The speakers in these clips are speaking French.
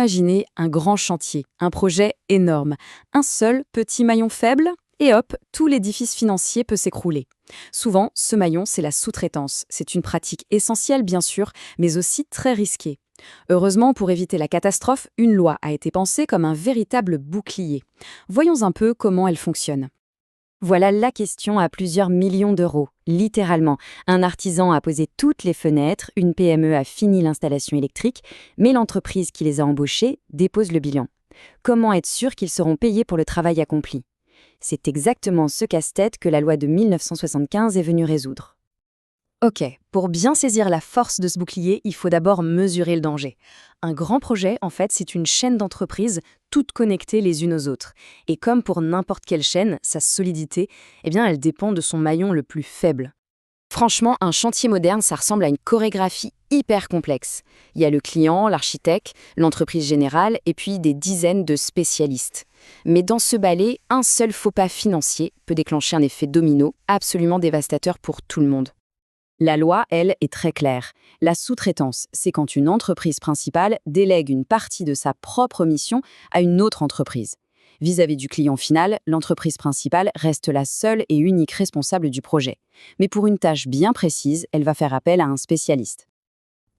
Imaginez un grand chantier, un projet énorme. Un seul petit maillon faible, et hop, tout l'édifice financier peut s'écrouler. Souvent, ce maillon, c'est la sous-traitance. C'est une pratique essentielle, bien sûr, mais aussi très risquée. Heureusement, pour éviter la catastrophe, une loi a été pensée comme un véritable bouclier. Voyons un peu comment elle fonctionne. Voilà la question à plusieurs millions d'euros, littéralement. Un artisan a posé toutes les fenêtres, une PME a fini l'installation électrique, mais l'entreprise qui les a embauchés dépose le bilan. Comment être sûr qu'ils seront payés pour le travail accompli? C'est exactement ce casse-tête que la loi de 1975 est venue résoudre. Ok, pour bien saisir la force de ce bouclier, il faut d'abord mesurer le danger. Un grand projet, en fait, c'est une chaîne d'entreprises, toutes connectées les unes aux autres. Et comme pour n'importe quelle chaîne, sa solidité, elle dépend de son maillon le plus faible. Franchement, un chantier moderne, ça ressemble à une chorégraphie hyper complexe. Il y a le client, l'architecte, l'entreprise générale, et puis des dizaines de spécialistes. Mais dans ce ballet, un seul faux pas financier peut déclencher un effet domino absolument dévastateur pour tout le monde. La loi, elle, est très claire. La sous-traitance, c'est quand une entreprise principale délègue une partie de sa propre mission à une autre entreprise. Vis-à-vis du client final, l'entreprise principale reste la seule et unique responsable du projet. Mais pour une tâche bien précise, elle va faire appel à un spécialiste.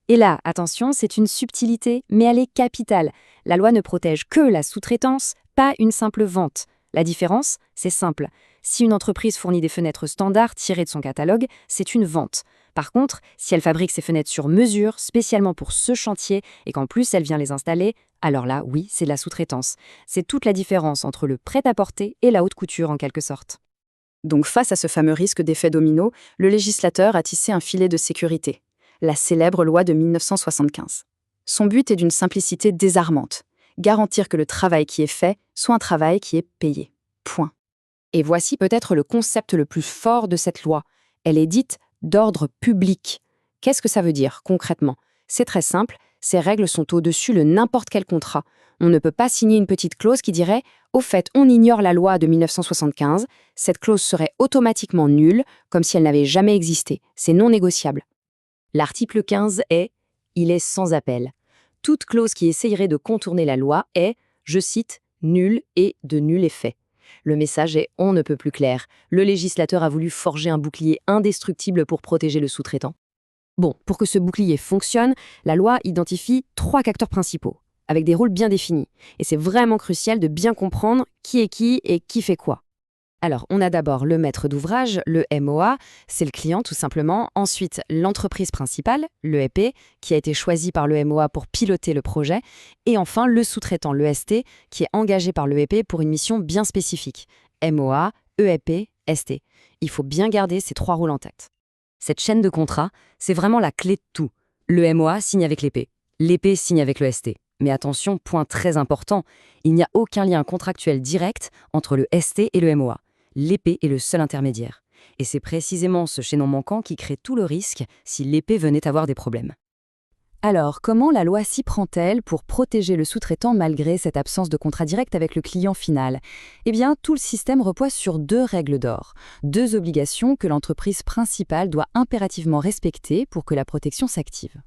Et là, attention, c'est une subtilité, mais elle est capitale. La loi ne protège que la sous-traitance, pas une simple vente. La différence, c'est simple. Si une entreprise fournit des fenêtres standards tirées de son catalogue, c'est une vente. Par contre, si elle fabrique ses fenêtres sur mesure, spécialement pour ce chantier, et qu'en plus elle vient les installer, alors là, oui, c'est de la sous-traitance. C'est toute la différence entre le prêt-à-porter et la haute couture en quelque sorte. Donc face à ce fameux risque d'effet domino, le législateur a tissé un filet de sécurité, la célèbre loi de 1975. Son but est d'une simplicité désarmante, garantir que le travail qui est fait soit un travail qui est payé. Point. Et voici peut-être le concept le plus fort de cette loi. Elle est dite d'ordre public. Qu'est-ce que ça veut dire concrètement? C'est très simple, ces règles sont au-dessus de n'importe quel contrat. On ne peut pas signer une petite clause qui dirait « Au fait, on ignore la loi de 1975, cette clause serait automatiquement nulle, comme si elle n'avait jamais existé. C'est non négociable. » L'article 15 est « Il est sans appel ». Toute clause qui essayerait de contourner la loi est, je cite, « nulle et de nul effet ». Le message est on ne peut plus clair. Le législateur a voulu forger un bouclier indestructible pour protéger le sous-traitant. Bon, pour que ce bouclier fonctionne, la loi identifie 3 acteurs principaux, avec des rôles bien définis. Et c'est vraiment crucial de bien comprendre qui est qui et qui fait quoi. Alors, on a d'abord le maître d'ouvrage, le MOA, c'est le client tout simplement. Ensuite, l'entreprise principale, l'EP, qui a été choisi par le MOA pour piloter le projet. Et enfin, le sous-traitant, l'EST, qui est engagé par l'EP pour une mission bien spécifique. MOA, EP, ST. Il faut bien garder ces 3 rôles en tête. Cette chaîne de contrat, c'est vraiment la clé de tout. Le MOA signe avec l'EP signe avec le ST. Mais attention, point très important, il n'y a aucun lien contractuel direct entre le ST et le MOA. L'EP est le seul intermédiaire. Et c'est précisément ce chaînon manquant qui crée tout le risque si l'EP venait avoir des problèmes. Alors, comment la loi s'y prend-elle pour protéger le sous-traitant malgré cette absence de contrat direct avec le client final? Eh bien, tout le système repose sur 2 règles d'or, 2 obligations que l'entreprise principale doit impérativement respecter pour que la protection s'active.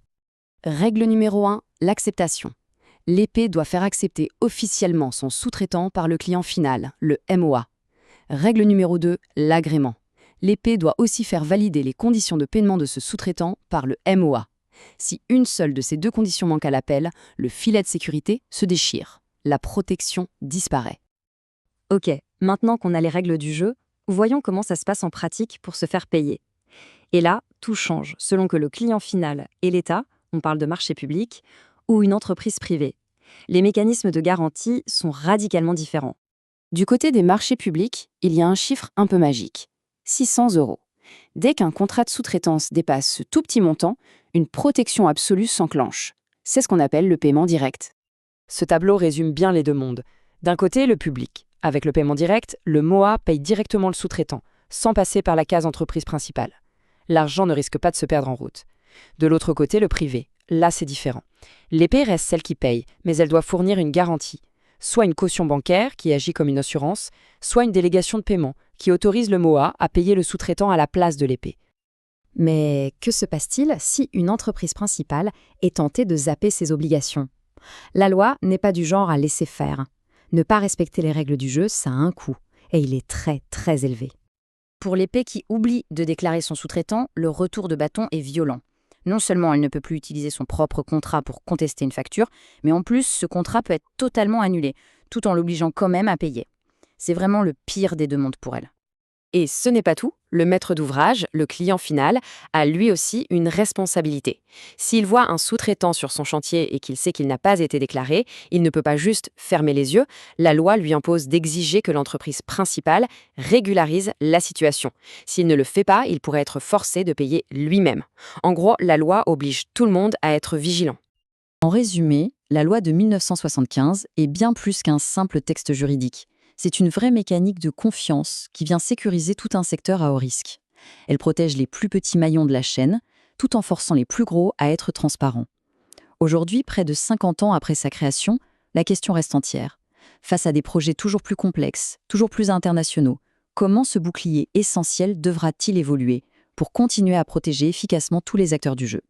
Règle numéro 1, l'acceptation. L'EP doit faire accepter officiellement son sous-traitant par le client final, le MOA. Règle numéro 2, l'agrément. L'EP doit aussi faire valider les conditions de paiement de ce sous-traitant par le MOA. Si une seule de ces 2 conditions manque à l'appel, le filet de sécurité se déchire. La protection disparaît. Ok, maintenant qu'on a les règles du jeu, voyons comment ça se passe en pratique pour se faire payer. Et là, tout change selon que le client final est l'État, on parle de marché public, ou une entreprise privée. Les mécanismes de garantie sont radicalement différents. Du côté des marchés publics, il y a un chiffre un peu magique, 600 €. Dès qu'un contrat de sous-traitance dépasse ce tout petit montant, une protection absolue s'enclenche. C'est ce qu'on appelle le paiement direct. Ce tableau résume bien les 2 mondes. D'un côté, le public. Avec le paiement direct, le MOA paye directement le sous-traitant, sans passer par la case entreprise principale. L'argent ne risque pas de se perdre en route. De l'autre côté, le privé. Là, c'est différent. L'EP reste celle qui paye, mais elle doit fournir une garantie. Soit une caution bancaire qui agit comme une assurance, soit une délégation de paiement qui autorise le MOA à payer le sous-traitant à la place de l'EP. Mais que se passe-t-il si une entreprise principale est tentée de zapper ses obligations? La loi n'est pas du genre à laisser faire. Ne pas respecter les règles du jeu, ça a un coût, et il est très, très élevé. Pour l'épée qui oublie de déclarer son sous-traitant, le retour de bâton est violent. Non seulement elle ne peut plus utiliser son propre contrat pour contester une facture, mais en plus, ce contrat peut être totalement annulé, tout en l'obligeant quand même à payer. C'est vraiment le pire des deux mondes pour elle. Et ce n'est pas tout, le maître d'ouvrage, le client final, a lui aussi une responsabilité. S'il voit un sous-traitant sur son chantier et qu'il sait qu'il n'a pas été déclaré, il ne peut pas juste fermer les yeux. La loi lui impose d'exiger que l'entreprise principale régularise la situation. S'il ne le fait pas, il pourrait être forcé de payer lui-même. En gros, la loi oblige tout le monde à être vigilant. En résumé, la loi de 1975 est bien plus qu'un simple texte juridique. C'est une vraie mécanique de confiance qui vient sécuriser tout un secteur à haut risque. Elle protège les plus petits maillons de la chaîne, tout en forçant les plus gros à être transparents. Aujourd'hui, près de 50 ans après sa création, la question reste entière. Face à des projets toujours plus complexes, toujours plus internationaux, comment ce bouclier essentiel devra-t-il évoluer pour continuer à protéger efficacement tous les acteurs du jeu ?